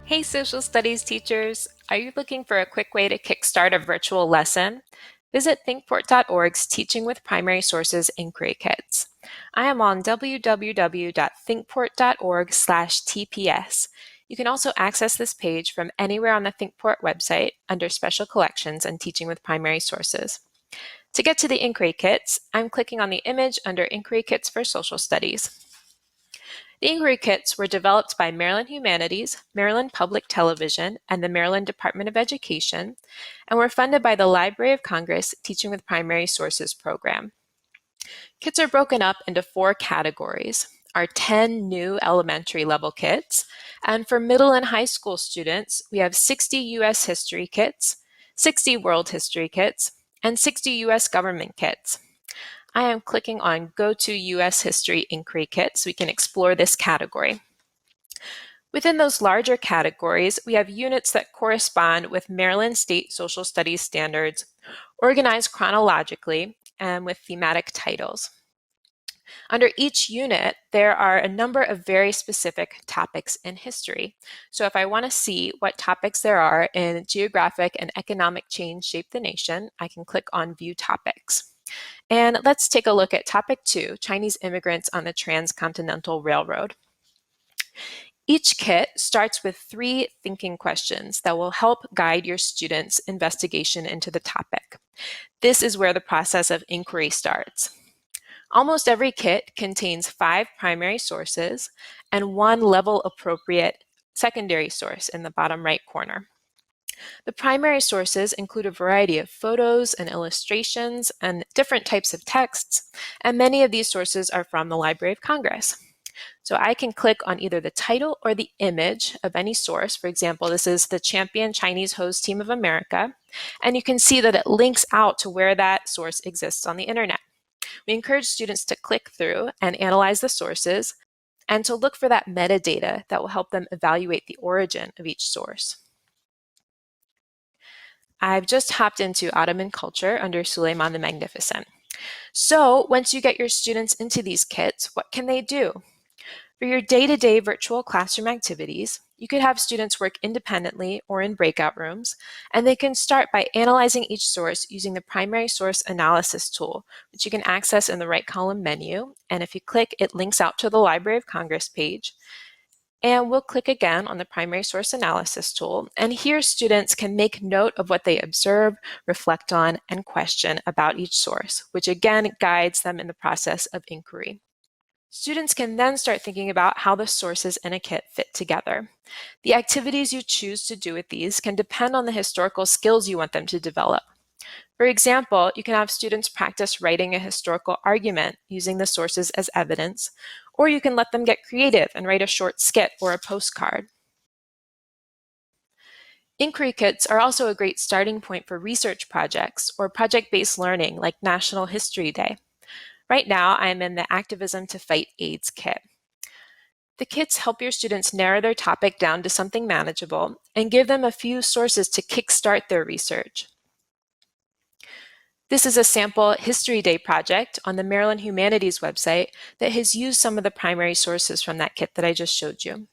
Hey, social studies teachers! Are you looking for a quick way to kickstart a virtual lesson? Visit thinkport.org's Teaching with Primary Sources Inquiry Kits. I am on www.thinkport.org/TPS. You can also access this page from anywhere on the Thinkport website under Special Collections and Teaching with Primary Sources. To get to the Inquiry Kits, I'm clicking on the image under Inquiry Kits for Social Studies. The inquiry kits were developed by Maryland Humanities, Maryland Public Television, and the Maryland Department of Education, and were funded by the Library of Congress Teaching with Primary Sources program. Kits are broken up into 4 categories. Our 10 new elementary level kits, and for middle and high school students, we have 60 U.S. history kits, 60 world history kits, and 60 U.S. government kits. I am clicking on Go to U.S. History Inquiry Kit so we can explore this category. Within those larger categories, we have units that correspond with Maryland State Social Studies standards, organized chronologically and with thematic titles. Under each unit, there are a number of very specific topics in history. So if I want to see what topics there are in geographic and economic change shape the nation, I can click on View Topics. And let's take a look at topic 2, Chinese immigrants on the Transcontinental Railroad. Each kit starts with 3 thinking questions that will help guide your students' investigation into the topic. This is where the process of inquiry starts. Almost every kit contains 5 primary sources and 1 level-appropriate secondary source in the bottom right corner. The primary sources include a variety of photos and illustrations and different types of texts, and many of these sources are from the Library of Congress. So I can click on either the title or the image of any source. For example, this is the Champion Chinese Hose Team of America, and you can see that it links out to where that source exists on the internet. We encourage students to click through and analyze the sources and to look for that metadata that will help them evaluate the origin of each source. I've just hopped into Ottoman culture under Suleiman the Magnificent. So once you get your students into these kits, what can they do? For your day-to-day virtual classroom activities, you could have students work independently or in breakout rooms, and they can start by analyzing each source using the primary source analysis tool, which you can access in the right column menu. And if you click, it links out to the Library of Congress page. And we'll click again on the primary source analysis tool. And here students can make note of what they observe, reflect on, and question about each source, which again guides them in the process of inquiry. Students can then start thinking about how the sources in a kit fit together. The activities you choose to do with these can depend on the historical skills you want them to develop. For example, you can have students practice writing a historical argument using the sources as evidence, or you can let them get creative and write a short skit or a postcard. Inquiry kits are also a great starting point for research projects or project-based learning like National History Day. Right now, I'm in the Activism to Fight AIDS kit. The kits help your students narrow their topic down to something manageable and give them a few sources to kickstart their research. This is a sample History Day project on the Maryland Humanities website that has used some of the primary sources from that kit that I just showed you.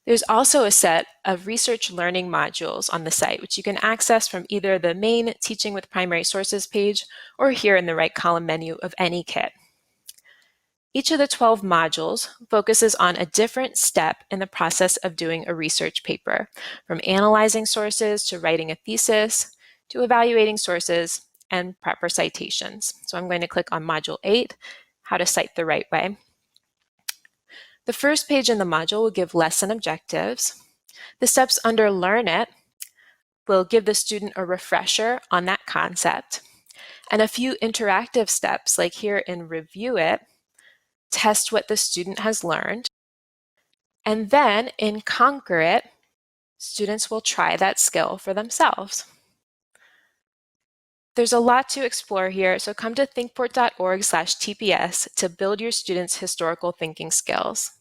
There's also a set of research learning modules on the site, which you can access from either the main Teaching with Primary Sources page or here in the right column menu of any kit. Each of the 12 modules focuses on a different step in the process of doing a research paper, from analyzing sources to writing a thesis, to evaluating sources and proper citations. So I'm going to click on Module 8, How to Cite the Right Way. The first page in the module will give lesson objectives. The steps under Learn It will give the student a refresher on that concept. And a few interactive steps, like here in Review It, test what the student has learned. And then in Conquer It, students will try that skill for themselves. There's a lot to explore here, so come to thinkport.org/TPS to build your students' historical thinking skills.